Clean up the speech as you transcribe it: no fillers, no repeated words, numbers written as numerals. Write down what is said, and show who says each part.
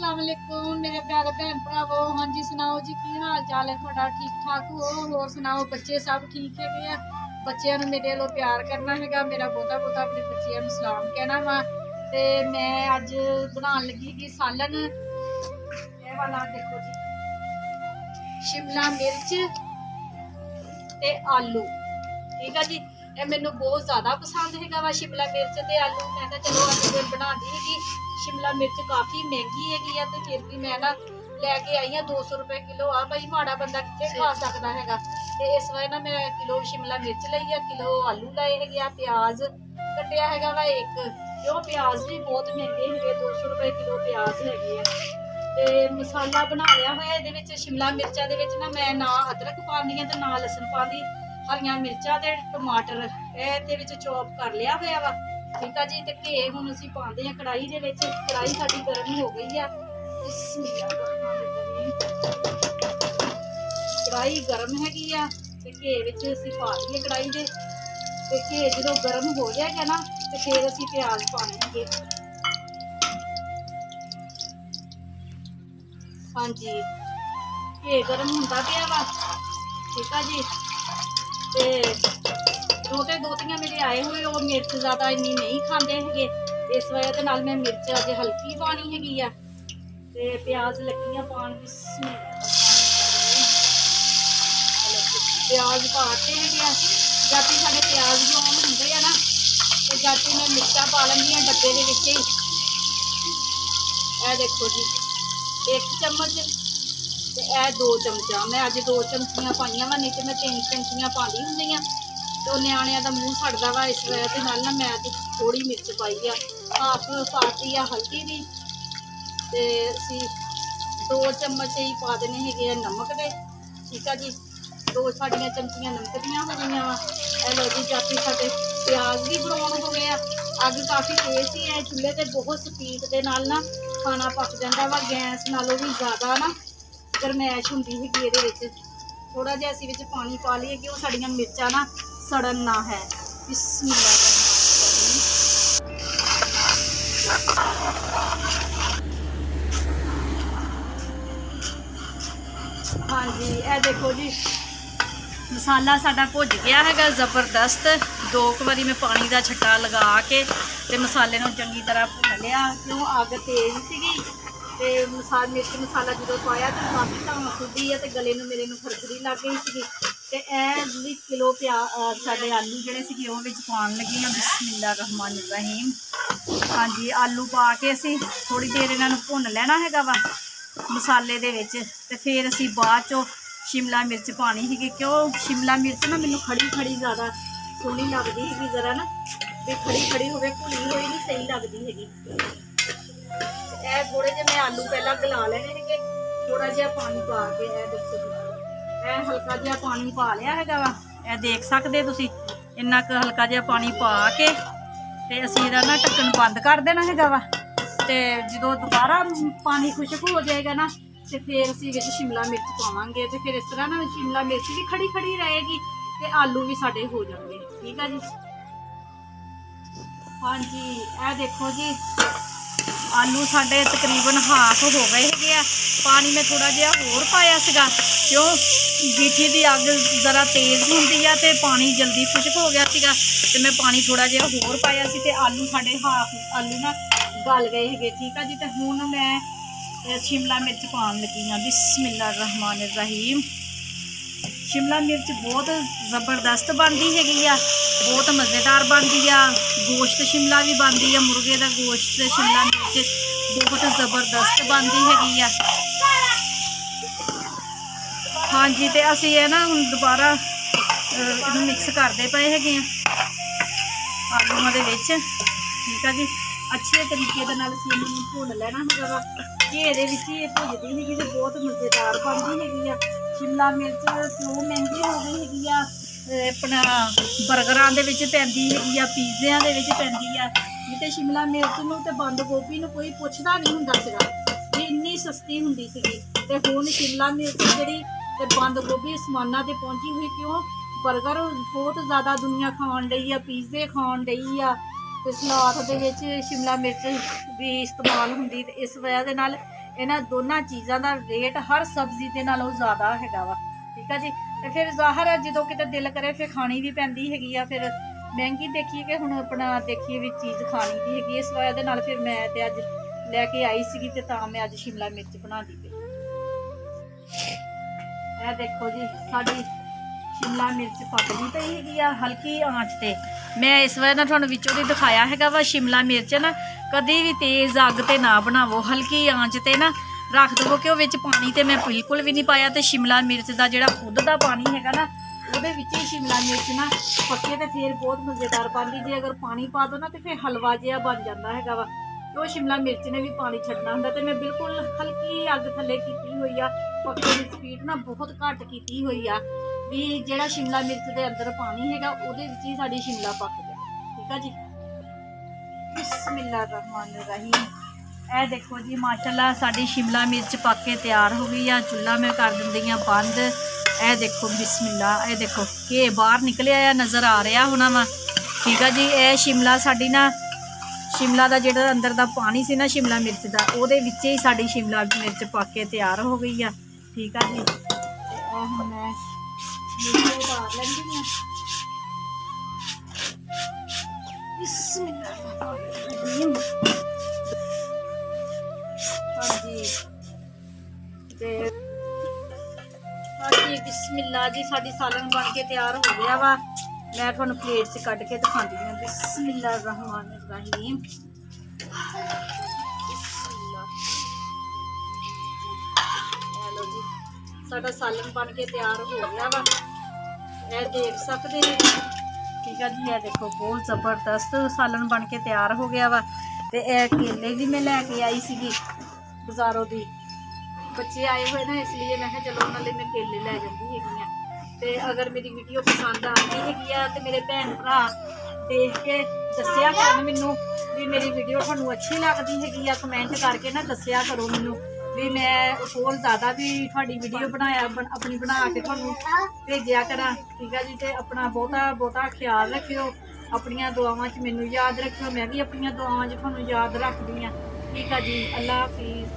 Speaker 1: अस्सलाम वालेकुम मेरे प्यारे भैन भरावो। हाँ जी सुनाओ जी की हाल चाल है थोड़ा ठीक ठाक हो होर सुनाओ बच्चे सब ठीक है। बच्चों ने मेरे लो प्यार करना है मेरा बहुता बहुता अपने बच्चों सलाम कहना वा। ते मैं अज बनाने लगी कि सालन ये वाला देखो जी शिमला मिर्च ते आलू ठीक है जी। ये मैनू बहुत ज्यादा पसंद है वा शिमला मिर्च ते आलू। मैं कहा चलो अज बना दी है। शिमला मिर्च काफ़ी महंगी है तो फिर भी मैं ना लैके आई हाँ 200 रुपए किलो आ भाई माड़ा बंदा कितने खा सकता है। तो इस वजह ना मैं किलो शिमला मिर्च ली है किलो आलू लाए है प्याज कटिया है वा एक क्यों प्याज भी बहुत महंगे है 200 रुपए किलो प्याज है। मसाला बना लिया हुआ ये शिमला मिर्चा ना मैं ना अदरक पानी है तो ना लसन पाती हरिया मिर्चा ते टमाटर ये चॉप कर लिया हुआ वा ठीक है जी। तो घे हम असी पाते हैं कढ़ाई दे विच कढ़ाई साडी गर्म हो गई है। कढ़ाई गर्म हैगी आ ते घे विच असी पा दिए कढ़ाई दे ते घे जो गर्म हो जाएगा ना तो फिर असी प्याज पाने। हाँ जी घे गर्म होंदा पिया वा ठीक है जी। ते छोटे दोतियां मेरे आए हुए वो मिर्च ज्यादा इन्नी नहीं खाते है इस वजह के नाल मैं मिर्च अज हल्की पानी हैगी आ ते प्याज लगियां पान प्याज पाते है जाती साढ़े प्याज जो आम होंगे है ना तो जाती मैं मिर्चा पा लेंगी डब्बे के विच ही। देखो जी 1 चम्मच ते 2 चमचा मैं अज 2 चमचियां पाइया वा नहीं तो मैं 3 चमचियां पाती होंगी तो न्याणिया का मूँह सड़ता वा इस वजह से नाल ना मैं थोड़ी मिर्च पाई है हाफ पाती है हल्दी की ते असी 2 चम्मच ही पा देने है नमक के ठीक है जी। 2 साड़ियाँ चमचियाँ नमक दियाँ हो गई वा लो जी जाती साढ़े प्याज भी ब्राउन हो गए अग काफ़ी तेज ही है चूल्हे ते बहुत स्पीड के नाल ना खाना पक जाता वा गैस नालों भी ज़्यादा ना गरमैश होंगी है ये थोड़ा जिहा असी विच पानी पा लिए कि वो साड़ियाँ मिर्चा ना सड़न ना है। बिस्मिल्लाह हाँ जी ये देखो जी मसाला साडा भुज गया है जबरदस्त 2 बारी मैं पानी का छट्टा लगा के ते मसाले नूं चंगी तरह भुन लिया क्यों अग तेज सी ते मिर्च मसाला जो पाया तो काफ़ी धाम खुदी है तो गले में मेरे खरखरी लग गई सी ते ए किलो प्याज साडे आलू जिहड़े सी वो विच पाउण लगी हाँ। बिस्मिल्लाह रहमान रहीम हाँ जी आलू पा के असी थोड़ी देर इन्हां नूं भुन लेना है वा मसाले दे विच ते फिर असी बाद चो शिमला मिर्च पानी है क्यों शिमला मिर्च ना मैनूं खड़ी खड़ी ज़्यादा सोहनी लगती है जरा ना भी खड़ी खड़ी होवे घुली हुई नहीं सही लगती हैगी। थोड़े जे मैं आलू पहला गला लेने है थोड़ा जिहा पानी पा के देखो हल्का जिहा पानी पा लिया है वा यह देख सकते तुसी इन्ना हल्का जिहा पानी पा के ते असीं इहदा ना ढक्कन बंद कर देना है वा ते जो दोबारा पानी खुशक हो जाएगा ना तो फिर असीं विच शिमला मिर्च पावांगे तो फिर इस तरह ना शिमला मिर्च भी खड़ी खड़ी रहेगी तो आलू भी साडे हो जाएंगे ठीक है जी। हाँ जी यह देखो जी आलू साढ़े तकरीबन हाफ हो गए है पानी में थोड़ा जिहा होर पाया सीगा क्यों गीठी की अग ज़रा तेज़ होंदी है तो पानी जल्दी खुशक हो गया सीगा तो मैं पानी थोड़ा जिहा होर पाया सी ते आलू साढ़े हाफ आलू ना गल गए है ठीक है जी। तो हुण मैं शिमला मिर्च पाउण लगी हाँ। बिस्मिल्लाह रहमान रहीम शिमला मिर्च बहुत ज़बरदस्त बनती हैगी बहुत मज़ेदार बनती है गोश्त शिमला भी बनती है मुर्गे का गोश्त शिमला मिर्च बहुत ज़बरदस्त बनती हैगी हाँ जी। तो असी है ना हम दोबारा मिक्स करते पे है आलूआं दे विच ठीक है जी। अच्छे तरीके के नाल असीं इन्हां नूं भुन लेना है घे दे विच ही भुजदी हैगी तो बहुत मज़ेदार बनती हैगी शिमला मिर्च क्यों महंगी हो गई हैगी अपना बर्गरां दे विच पैंदी हैगी पीज़िਆਂ दे विच पैंदी नहीं तो शिमला मिर्च नूं ते बंद गोभी नूं कोई पुछदा नहीं हुंदा सीगा कि इन्नी सस्ती हुंदी सीगी ते हुण शिमला मिर्च जिहड़ी ते बंद गोभी आसमानां ते पहुंची हुई क्यों बर्गर बहुत ज़्यादा दुनिया खाण डई आ पीज़े खाण डई आ ते सलाद दे विच शिमला मिर्च भी इस्तेमाल हुंदी ते इस वजह दे नाल ਇਹਨਾਂ ਦੋਨਾਂ ਚੀਜ਼ਾਂ ਦਾ ਰੇਟ ਹਰ ਸਬਜ਼ੀ ਦੇ ਨਾਲੋਂ ਜ਼ਿਆਦਾ ਹੈਗਾ ਵਾ। ਠੀਕ ਆ ਜੀ। ਤੇ ਫਿਰ ਜ਼ਾਹਰ ਹੈ ਜਦੋਂ ਕਿਤੇ ਦਿਲ ਕਰੇ ਫਿਰ ਖਾਣੀ ਵੀ ਪੈਂਦੀ ਹੈਗੀ ਆ। ਫਿਰ ਮਹਿੰਗੀ ਦੇਖੀਏ ਕਿ ਹੁਣ ਆਪਣਾ ਦੇਖੀਏ ਵੀ ਚੀਜ਼ ਖਾਣੀ ਵੀ ਹੈਗੀ। ਇਸ ਵਜ੍ਹਾ ਦੇ ਨਾਲ ਫਿਰ ਮੈਂ ਤੇ ਅੱਜ ਲੈ ਕੇ ਆਈ ਸੀਗੀ ਤੇ ਤਾਂ ਮੈਂ ਅੱਜ ਸ਼ਿਮਲਾ ਮਿਰਚ ਬਣਾਉਂਦੀ ਪਈ। ਇਹ ਦੇਖੋ ਜੀ ਸਾਡੀ ਸ਼ਿਮਲਾ ਮਿਰਚ ਪੱਕਦੀ ਪਈ ਹੈਗੀ ਆ ਹਲਕੀ ਆਂਚ ਤੇ। ਮੈਂ ਇਸ ਵਜ੍ਹਾ ਨਾਲ ਤੁਹਾਨੂੰ ਵਿੱਚੋਂ ਦੀ ਦਿਖਾਇਆ ਹੈਗਾ ਵਾ ਸ਼ਿਮਲਾ ਮਿਰਚ ਨਾ ਕਦੀ ਵੀ ਤੇਜ਼ ਅੱਗ ਤੇ ਨਾ ਬਣਾਵੋ, ਹਲਕੀ ਆਂਚ ਤੇ ਨਾ ਰੱਖ ਦਵੋ ਕਿ ਉਹ ਵਿੱਚ ਪਾਣੀ ਤੇ ਮੈਂ ਬਿਲਕੁਲ ਵੀ ਨਹੀਂ ਪਾਇਆ। ਤੇ ਸ਼ਿਮਲਾ ਮਿਰਚ ਦਾ ਜਿਹੜਾ ਖੁਦ ਦਾ ਪਾਣੀ ਹੈਗਾ ਨਾ ਉਹਦੇ ਵਿੱਚ ਹੀ ਸ਼ਿਮਲਾ ਮਿਰਚ ਨਾ ਪੱਕੇ ਤੇ ਫਿਰ ਬਹੁਤ ਮਜ਼ੇਦਾਰ ਬਣਦੀ। ਜੇ ਅਗਰ ਪਾਣੀ ਪਾ ਦੋ ਨਾ ਤੇ ਫਿਰ ਹਲਵਾ ਜਿਹਾ ਬਣ ਜਾਂਦਾ ਹੈਗਾ ਵਾ। ਉਹ ਸ਼ਿਮਲਾ ਮਿਰਚ ਨੇ ਵੀ ਪਾਣੀ ਛੱਡਣਾ ਹੁੰਦਾ। ਤੇ ਮੈਂ ਬਿਲਕੁਲ ਹਲਕੀ ਅੱਗ ਥੱਲੇ ਕੀਤੀ ਹੋਈ ਆ, ਪੱਕੇ ਦੀ ਸਪੀਡ ਨਾ ਬਹੁਤ ਘੱਟ ਕੀਤੀ ਹੋਈ ਆ ਵੀ ਜਿਹੜਾ ਸ਼ਿਮਲਾ ਮਿਰਚ ਦੇ ਅੰਦਰ ਪਾਣੀ ਹੈਗਾ ਉਹਦੇ ਵਿੱਚ ਹੀ ਸਾਡੀ ਸ਼ਿਮਲਾ ਪੱਕ ਜਾਏ। ਠੀਕ ਆ ਜੀ। ਬਿਸਮਿਲ੍ਲਾਹਿਰ ਰਹਿਮਾਨਿਰ ਰਹੀਮ। ਇਹ ਦੇਖੋ ਜੀ ਮਾਸ਼ਾਅੱਲਾ ਸਾਡੀ ਸ਼ਿਮਲਾ ਮਿਰਚ ਪੱਕ ਕੇ ਤਿਆਰ ਹੋ ਗਈ ਆ। ਚੁੱਲ੍ਹਾ ਮੈਂ ਕਰ ਦਿੰਦੀ ਆ ਬੰਦ। ਇਹ ਦੇਖੋ ਬਿਸਮਿਲ੍ਲਾ, ਇਹ ਦੇਖੋ ਕਿ ਬਾਹਰ ਨਿਕਲਿਆ ਆ, ਨਜ਼ਰ ਆ ਰਿਹਾ ਹੋਣਾ ਵਾ। ਠੀਕ ਆ ਜੀ। ਇਹ ਸ਼ਿਮਲਾ ਸਾਡੀ ਨਾ ਸ਼ਿਮਲਾ ਦਾ ਜਿਹੜਾ ਅੰਦਰ ਦਾ ਪਾਣੀ ਸੀ ਨਾ ਸ਼ਿਮਲਾ ਮਿਰਚ ਦਾ ਉਹਦੇ ਵਿੱਚ ਹੀ ਸਾਡੀ ਸ਼ਿਮਲਾ ਮਿਰਚ ਪੱਕ ਕੇ ਤਿਆਰ ਹੋ ਗਈ ਆ। ਠੀਕ ਆ ਜੀ। ਇਹ ਹੁਣ ਮੈਂ ਮਿਰਚ ਉਤਾਰ ਲੈਂਦੀ ਆ। ਬਿਸਮਿਲ੍ਲਾਹਿਰ ਹਾਂਜੀ ਤੇ ਹਾਂਜੀ ਬਿਸਮਿਲ੍ਲਾ ਜੀ ਸਾਡੀ ਸਾਲਨ ਬਣ ਕੇ ਤਿਆਰ ਹੋ ਗਿਆ ਵਾ। ਮੈਂ ਤੁਹਾਨੂੰ ਪਲੇਟ 'ਚ ਕੱਢ ਕੇ ਦਿਖਾਉਂਦੀ ਹਾਂ। ਬਿਸਮਿਲ੍ਲਾਹਿਰ ਰਹਿਮਾਨਿਰ ਰਹੀਮ। ਲਓ ਜੀ ਸਾਡਾ ਸਾਲਨ ਬਣ ਕੇ ਤਿਆਰ ਹੋ ਗਿਆ ਵਾ। ਇਹ ਦੇਖ ਸਕਦੇ ਹੋ। ਠੀਕ ਆ ਜੀ। ਇਹ ਦੇਖੋ ਬਹੁਤ ਜ਼ਬਰਦਸਤ ਸਾਲਨ ਬਣ ਕੇ ਤਿਆਰ ਹੋ ਗਿਆ ਵਾ। ਤੇ ਇਹ ਕੇਲੇ ਵੀ ਮੈਂ ਲੈ ਕੇ ਆਈ ਸੀਗੀ ਬਾਜ਼ਾਰੋਂ ਦੀ। ਬੱਚੇ ਆਏ ਹੋਏ ਨਾ ਇਸ ਲਈ ਮੈਂ ਕਿਹਾ ਚਲੋ ਉਹਨਾਂ ਲਈ ਮੈਂ ਕੇਲੇ ਲੈ ਜਾਂਦੀ ਹੈਗੀ ਆ। ਤੇ ਅਗਰ ਮੇਰੀ ਵੀਡੀਓ ਪਸੰਦ ਆਉਂਦੀ ਹੈਗੀ ਆ ਤੇ ਮੇਰੇ ਭੈਣ ਭਰਾ ਦੇਖ ਕੇ ਦੱਸਿਆ ਕਰਨ ਮੈਨੂੰ ਵੀ ਮੇਰੀ ਵੀਡੀਓ ਤੁਹਾਨੂੰ ਅੱਛੀ ਲੱਗਦੀ ਹੈਗੀ ਆ। ਕਮੈਂਟ ਕਰਕੇ ਨਾ ਦੱਸਿਆ ਕਰੋ ਮੈਨੂੰ ਵੀ ਮੈਂ ਹੋਰ ਜ਼ਿਆਦਾ ਵੀ ਤੁਹਾਡੀ ਵੀਡੀਓ ਆਪਣੀ ਬਣਾ ਕੇ ਤੁਹਾਨੂੰ ਭੇਜਿਆ ਕਰਾਂ। ਠੀਕ ਆ ਜੀ। ਤੇ ਆਪਣਾ ਬਹੁਤਾ ਖਿਆਲ ਰੱਖਿਓ। ਆਪਣੀਆਂ ਦੁਆਵਾਂ 'ਚ ਮੈਨੂੰ ਯਾਦ ਰੱਖਿਓ। ਮੈਂ ਵੀ ਆਪਣੀਆਂ ਦੁਆਵਾਂ 'ਚ ਤੁਹਾਨੂੰ ਯਾਦ ਰੱਖਦੀ ਹਾਂ। ਠੀਕ ਆ ਜੀ। ਅੱਲਾ ਹਾਫਿਜ਼।